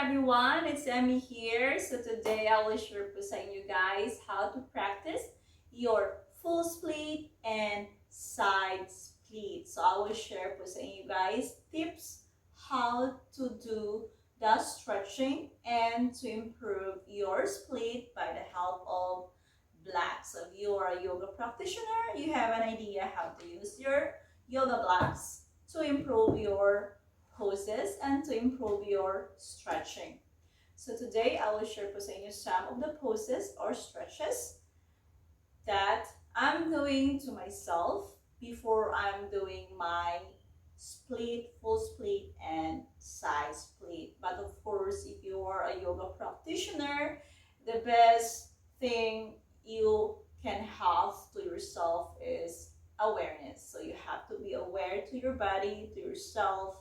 everyone, it's Emmy here. So today I will share po sa inyo guys how to practice your full split and side split. So I will share po sa inyo guys tips how to do the stretching and to improve your split by the help of blocks. So if you are a yoga practitioner, you have an idea how to use your yoga blocks to improve your poses and to improve your stretching. So today I will share po sa inyo some of the poses or stretches that I'm doing to myself before I'm doing my split, full split, and side split. But of course, if you are a yoga practitioner, the best thing you can have to yourself is awareness. So you have to be aware to your body, to yourself,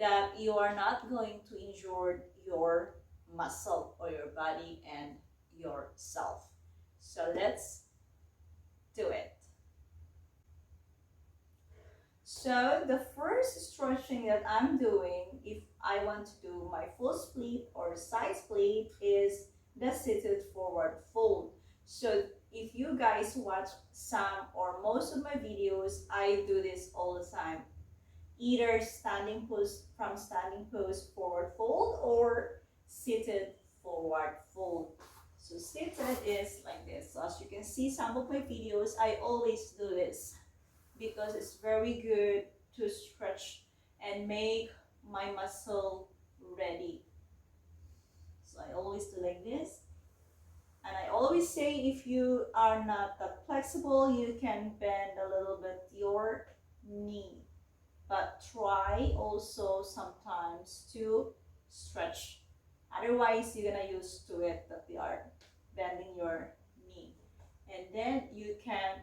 that you are not going to injure your muscle or your body and yourself. So let's do it. So the first stretching that I'm doing if I want to do my full split or side split is the seated forward fold. So if you guys watch some or most of my videos, I do this all the time. Either standing pose from standing pose forward fold or seated forward fold. So seated is like this. So as you can see some of my videos, I always do this because it's very good to stretch and make my muscle ready. So I always do like this. And I always say if you are not that flexible, you can bend a little bit your knee. But try also sometimes to stretch. Otherwise, you're gonna used to it that you are bending your knee. And then you can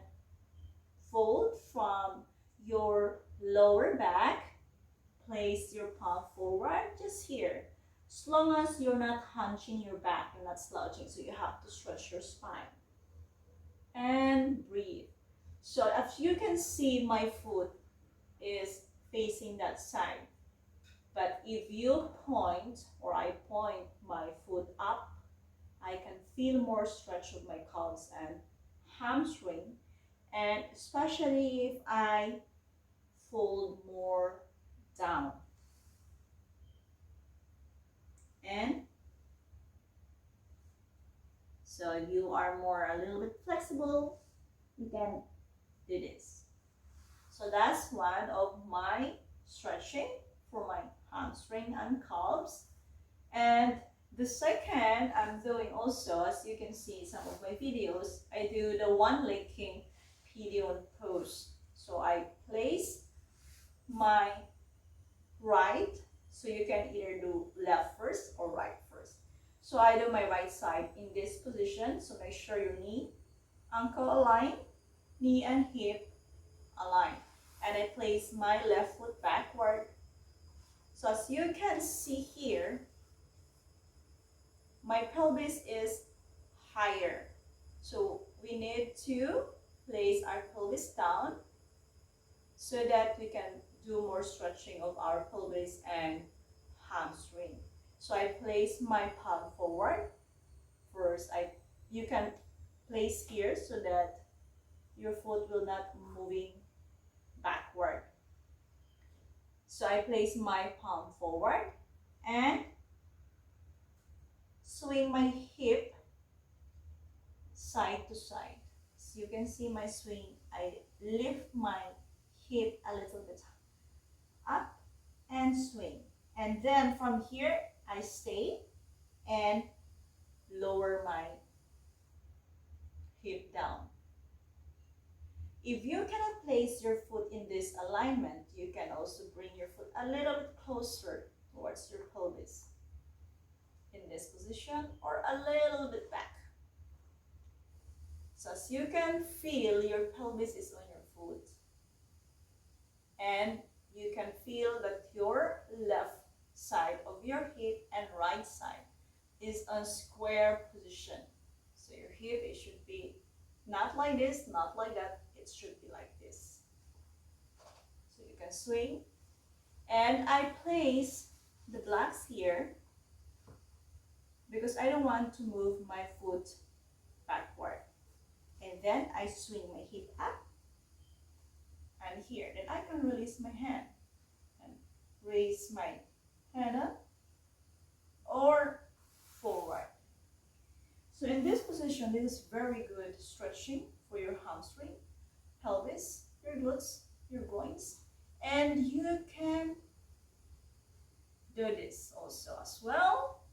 fold from your lower back, place your palm forward just here. As long as you're not hunching your back, you're not slouching, so you have to stretch your spine. And breathe. So as you can see, my foot is facing that side. But if you point or I point my foot up, I can feel more stretch of my calves and hamstring, and especially if I fold more down. And so if you are more a little bit flexible, you can do this. So that's one of my stretching for my hamstring and calves. And the second I'm doing also, as you can see in some of my videos, I do the one leg king pigeon pose. So I place my right, so you can either do left first or right first. So I do my right side in this position, so make sure your knee, ankle align, knee and hip align. And I place my left foot backward. So as you can see here, my pelvis is higher. So we need to place our pelvis down so that we can do more stretching of our pelvis and hamstring. So I place my palm forward. First, you can place here so that your foot will not moving backward. So I place my palm forward and swing my hip side to side. So you can see my swing. I lift my hip a little bit up and swing. And then from here, I stay and lower my hip down. If you cannot place your foot in this alignment, you can also bring your foot a little bit closer towards your pelvis in this position or a little bit back. So as you can feel, your pelvis is on your foot and you can feel that your left side of your hip and right side is on square position. So your hip, it should be not like this, not like that, it should be like this. So you can swing, and I place the blocks here because I don't want to move my foot backward. And then I swing my hip up and here. Then I can release my hand and raise my hand up or forward. So in this position, this is very good stretching for your hamstring, pelvis, your glutes, your groins. And you can do this also as well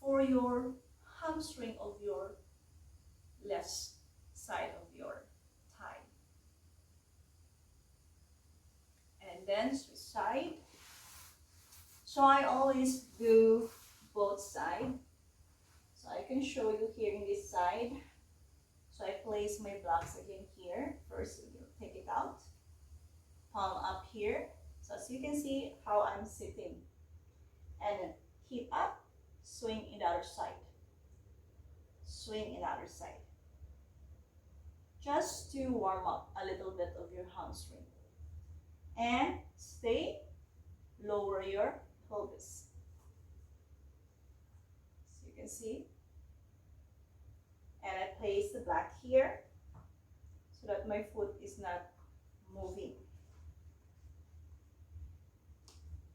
for your hamstring of your left side of your thigh. And then switch side. So I always do both sides. So I can show you here in this side. So I place my blocks again here. First, you take it out. Palm up here. So as you can see how I'm sitting. And then hip up, swing in the other side. Swing in the other side. Just to warm up a little bit of your hamstring. And stay, lower your pelvis. So you can see. And I place the block here so that my foot is not moving.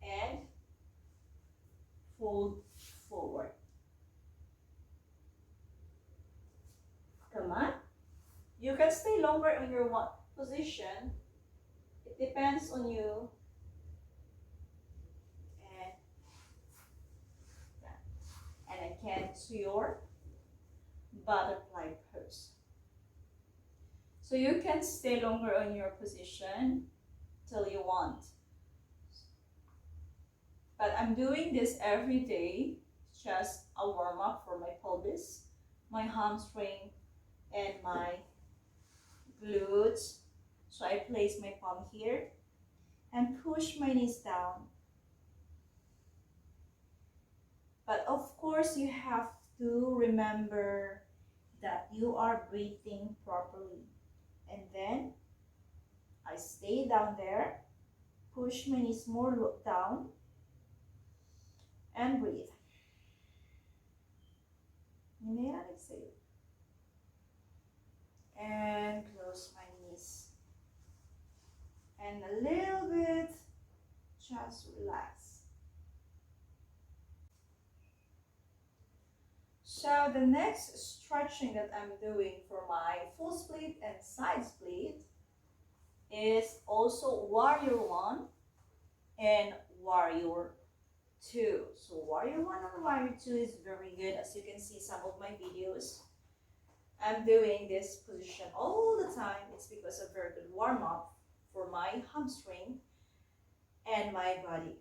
And fold forward. Come on. You can stay longer in your one position. It depends on you. And again to your butterfly pose. So you can stay longer on your position till you want. But I'm doing this every day, just a warm up for my pelvis, my hamstring, and my glutes. So I place my palm here and push my knees down. But of course, you have to remember that you are breathing properly. And then I stay down there, push my knees more down, and breathe. Inhale and exhale. And close my knees. And a little bit, just relax. So the next stretching that I'm doing for my full split and side split is also Warrior 1 and Warrior 2. So Warrior 1 and Warrior 2 is very good. As you can see some of my videos, I'm doing this position all the time. It's because of very good warm up for my hamstring and my body.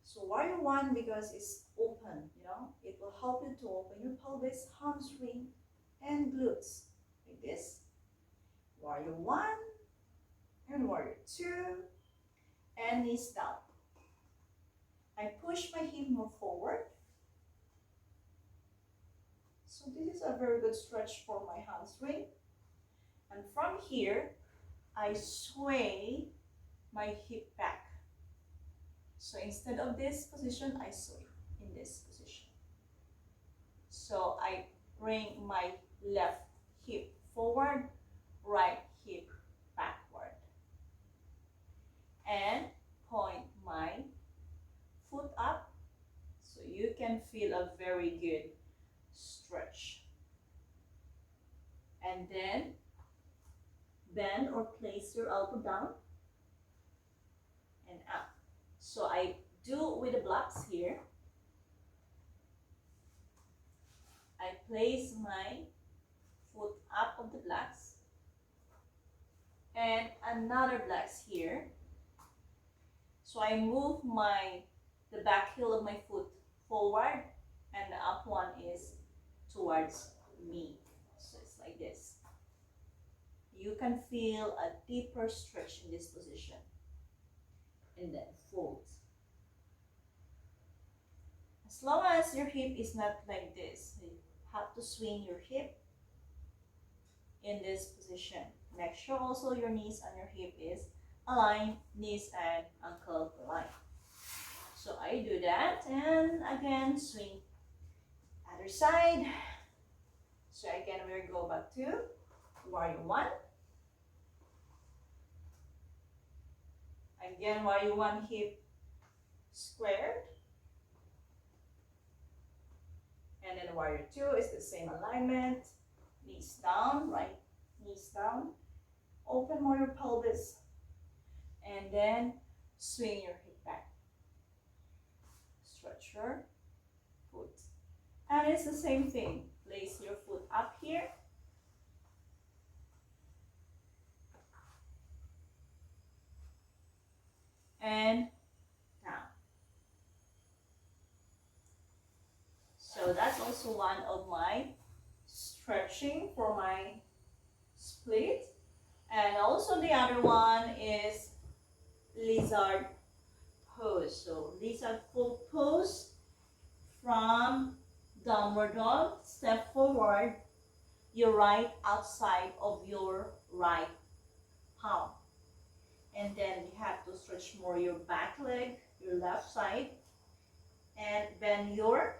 So Warrior 1 because it's open, it will help you to open your pelvis, hamstring, and glutes. Like this. Warrior 1 and Warrior 2, and knees down. I push my hip more forward. So this is a very good stretch for my hamstring. And from here, I sway my hip back. So instead of this position, I sway in this position. So I bring my left hip forward, right hip backward. And point my foot up so you can feel a very good stretch. And then bend or place your elbow down and up. So I do with the blocks here. I place my foot up of the blocks and another blocks here. So I move the back heel of my foot forward and the up one is towards me. So it's like this. You can feel a deeper stretch in this position. And then fold. As long as your hip is not like this, you have to swing your hip in this position. Make sure also your knees and your hip is aligned, knees and ankle aligned. So I do that and again swing Other side. So again, we'll go back to warrior one. Again, warrior one, hip squared. And then warrior two is the same alignment. Knees down, right knees down. Open more your pelvis. And then swing your hip back. Stretch your foot. And it's the same thing. Place your foot up here. And down. So that's also one of my stretching for my split. And also the other one is lizard pose. So lizard pose from downward dog, step forward, your right outside of your right palm. And then you have to stretch more your back leg, your left side, and bend your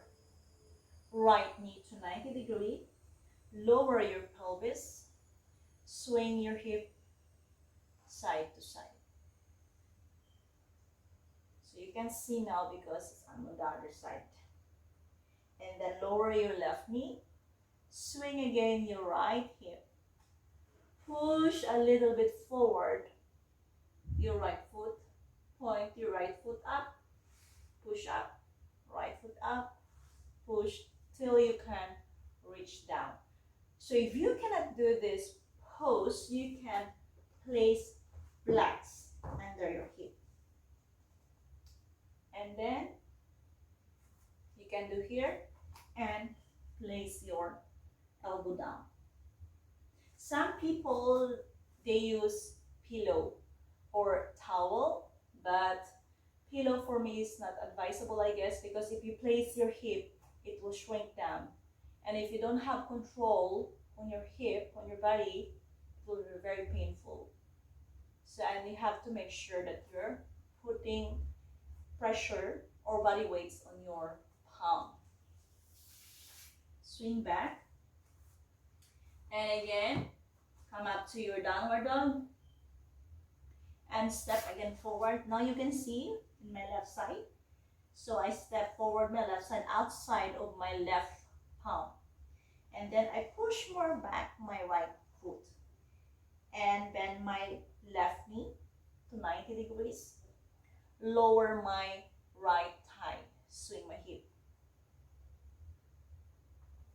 right knee to 90 degrees. Lower your pelvis, swing your hip side to side. So you can see now because I'm on the other side. And then lower your left knee, swing again your right hip. Push a little bit forward your right foot, point your right foot up, push up, right foot up, push till you can reach down. So if you cannot do this pose, you can place blocks under your hip. And then you can do here and place your elbow down. Some people, they use pillow or towel, but pillow for me is not advisable, I guess, because if you place your hip, it will shrink down. And if you don't have control on your hip, on your body, it will be very painful. So, and you have to make sure that you're putting pressure or body weights on your palm. Swing back. And again, come up to your downward dog. And step again forward. Now you can see in my left side. So I step forward my left side outside of my left palm. And then I push more back my right foot. And bend my left knee to 90 degrees. Lower my right thigh. Swing my hip.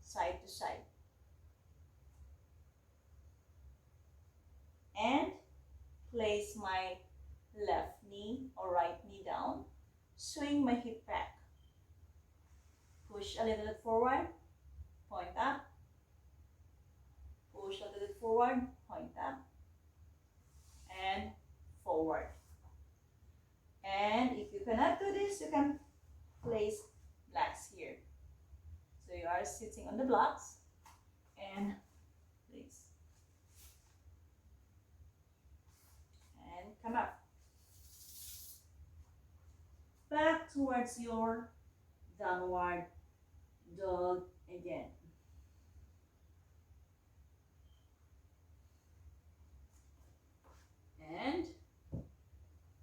Side to side. And place my left knee or right knee down. Swing my hip back. Push a little bit forward. Point up. Push a little bit forward. Point up. And forward. And if you cannot do this, you can place blocks here. So you are sitting on the blocks and place. And come up. Back towards your downward dog again. And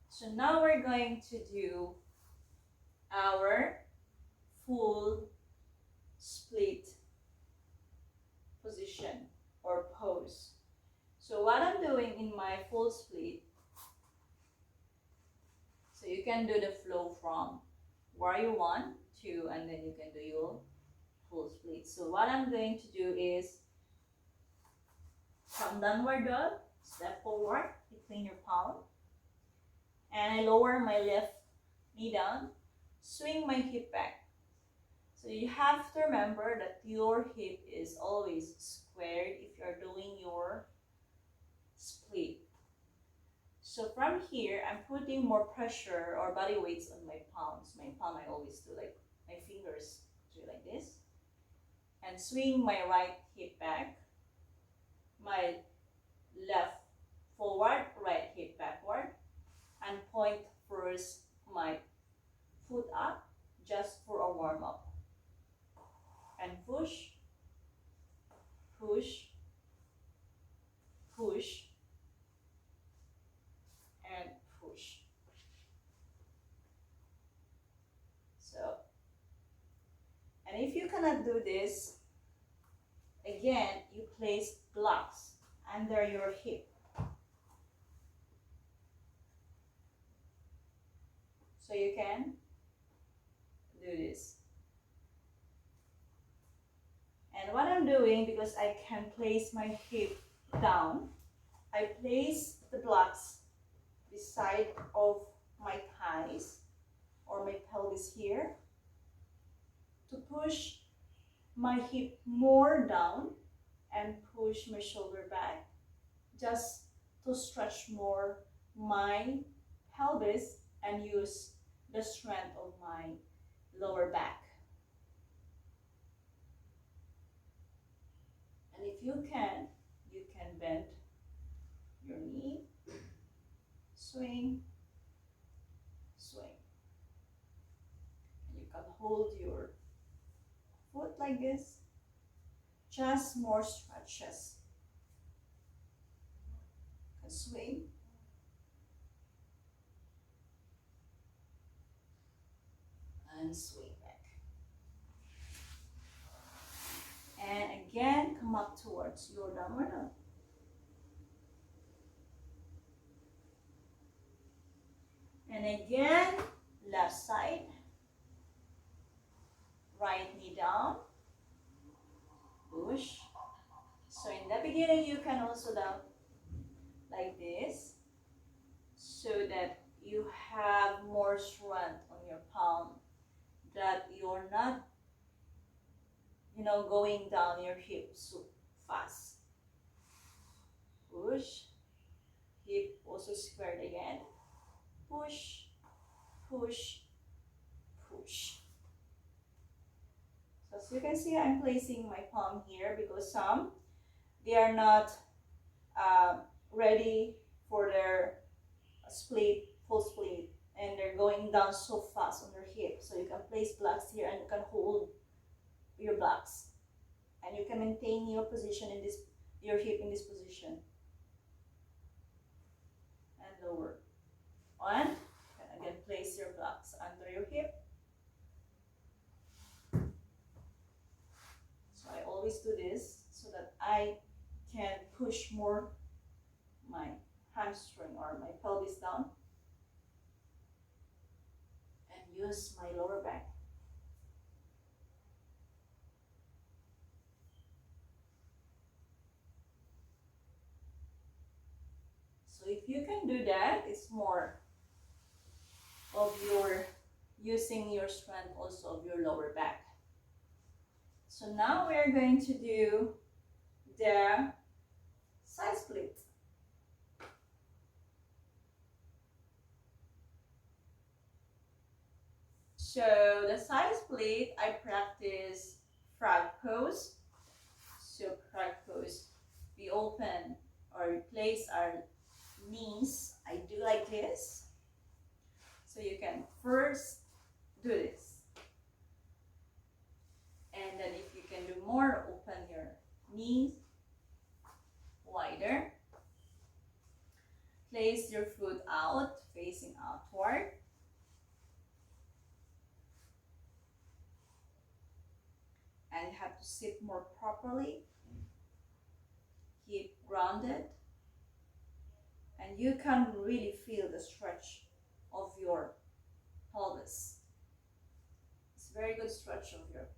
so now we're going to do our full split position or pose. So what I'm doing in my full split, so you can do the flow from warrior 1, 2, and then you can do your full split. So what I'm going to do is from downward dog, step forward between your palm, and I lower my left knee down, swing my hip back. So you have to remember that your hip is always squared if you're doing your split. So from here, I'm putting more pressure or body weights on my palms. My palm I always do like my fingers do like this. And swing my right hip back, my left forward, right hip backward, and point first my foot up just for a warm up. and push, push, push, and push. So, and if you cannot do this, again, you place blocks under your hip. So you can do this. And what I'm doing, because I can place my hip down, I place the blocks beside of my thighs or my pelvis here to push my hip more down and push my shoulder back, just to stretch more my pelvis and use the strength of my lower back. And if you can bend your knee, swing, swing. And you can hold your foot like this, just more stretches. You can swing. And swing back. And again, come up towards your downward dog. And again, left side. Right knee down. Push. So in the beginning, you can also down like this, so that you have more strength on your palm, that you're not, going down your hip so fast. Push. Hip also squared again. Push, push, push. So as you can see, I'm placing my palm here because some, they are not ready for their split, full split, and they're going down so fast on their hip. So you can place blocks here and you can hold your blocks. And you can maintain your position in this, your hip in this position. And lower. And again, place your blocks under your hip. So I always do this so that I can push more my hamstring or my pelvis down and use my lower back. So if you can do that, it's more of your using your strength also of your lower back. So now we're going to do the side split. So the side split, I practice frog pose. So frog pose, we open or we place our knees. I do like this. So you can first do this. And then if you can do more, open your knees wider. Place your foot out, facing outward. And you have to sit more properly. Keep grounded. And you can really feel the stretch of your pelvis. It's a very good stretch of your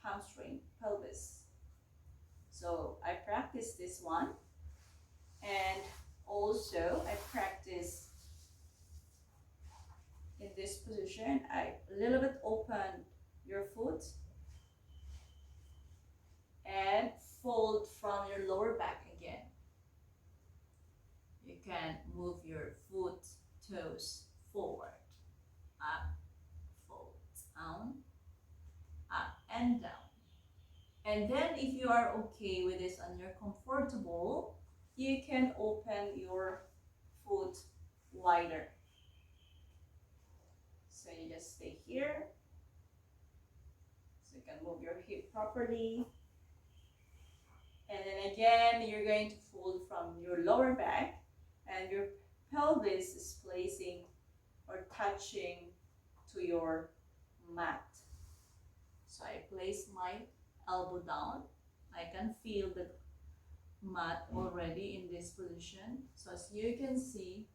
hamstring, pelvis. So I practice this one. And also I practice in this position. I a little bit open your foot and fold from your lower back again. You can move your foot, toes forward, up, fold, down, up and down. And then if you are okay with this and you're comfortable, you can open your foot wider. So you just stay here. So you can move your hip properly. And then again, you're going to fold from your lower back, and your pelvis is placing or touching to your mat. So I place my elbow down. I can feel the mat already in this position. So as you can see,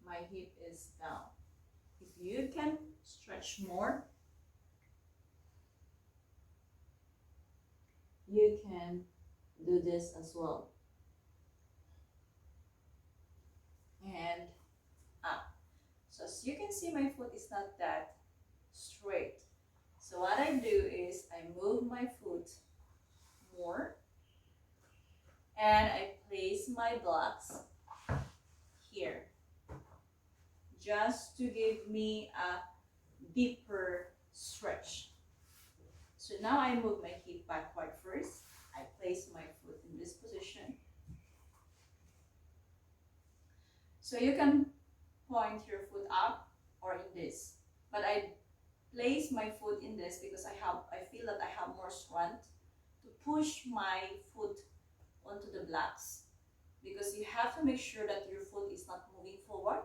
my hip is down. If you can stretch more, you can do this as well. And up. So as you can see, my foot is not that straight. So what I do is I move my foot more, and I place my blocks here just to give me a deeper stretch. So now I move my hip backward first. I place my foot in this position. So you can point your foot up or in this, but I place my foot in this because I feel that I have more strength to push my foot onto the blocks, because you have to make sure that your foot is not moving forward.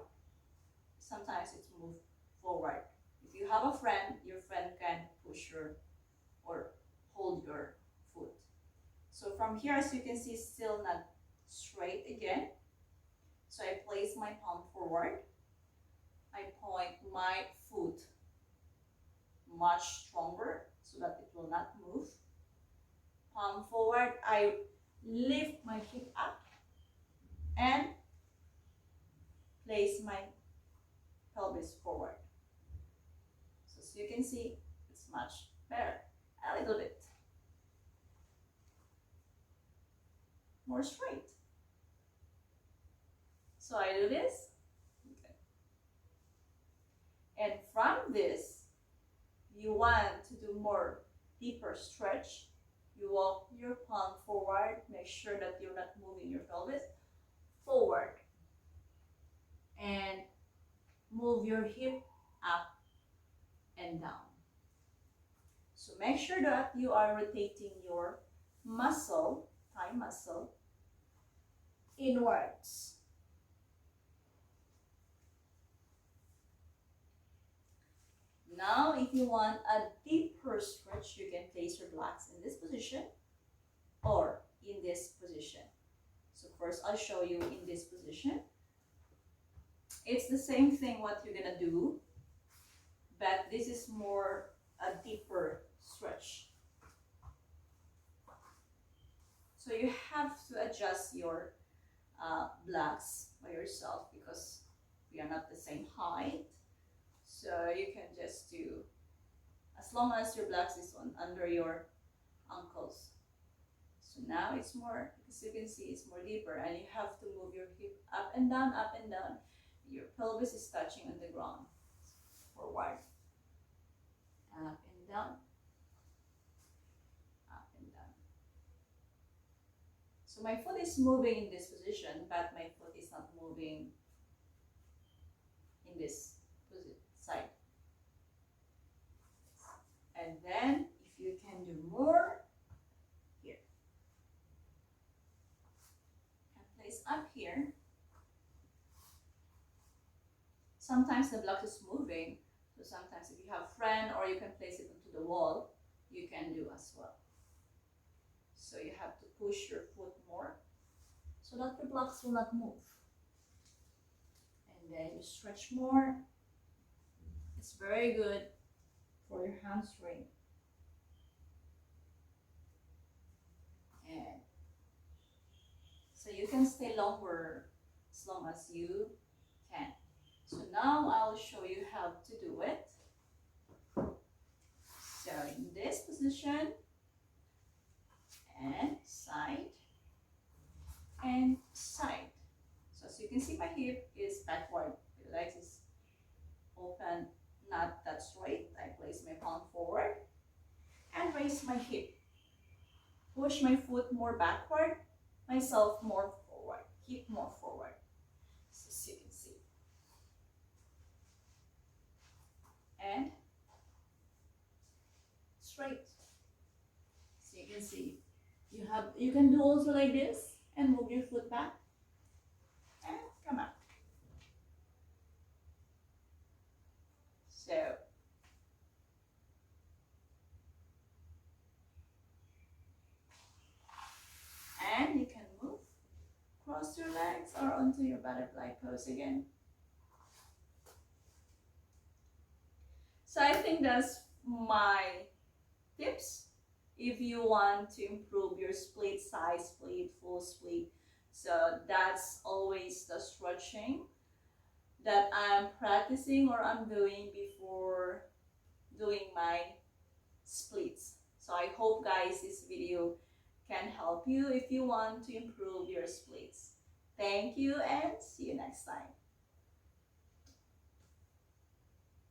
Sometimes it's moved forward. If you have a friend, your friend can push your or hold your foot. So from here, as you can see, still not straight again. So I place my palm forward. I point my foot much stronger so that it will not move. Palm forward. I lift my hip up and place my pelvis forward. So as you can see, it's much better. A little bit more straight. So I do this. Okay. And from this, you want to do more deeper stretch. You walk your palm forward. Make sure that you're not moving your pelvis forward. And move your hip up and down. So make sure that you are rotating your muscle, thigh muscle, inwards. Now, if you want a deeper stretch, you can place your blocks in this position or in this position. So first, I'll show you in this position. It's the same thing what you're gonna do, but this is more a deeper stretch. So you have to adjust your blocks by yourself because we are not the same height. So you can just do, as long as your blocks is under your ankles. So now it's more, as you can see, it's more deeper, and you have to move your hip up and down, up and down. Your pelvis is touching on the ground. Forward, up and down, up and down. So my foot is moving in this position, but my foot is not moving in this side. And then if you can do more, here. And place up here. Sometimes the block is moving, so sometimes if you have a friend or you can place it onto the wall, you can do as well. So you have to push your foot more so that the blocks will not move. And then you stretch more. It's very good for your hamstring. And so you can stay longer as long as you can. So now I'll show you how to do it. So in this position, and side, and side. So as you can see, my hip is backward. My legs is open, not that straight. I place my palm forward and raise my hip. Push my foot more backward, myself more forward, hip more forward. So as you can see. And you can do also like this and move your foot back and come up. So, and you can move, cross your legs or onto your butterfly pose again. So I think that's my tips if you want to improve your split, side split, full split. So that's always the stretching that I'm practicing or I'm doing before doing my splits. So I hope guys this video can help you if you want to improve your splits. Thank you and see you next time.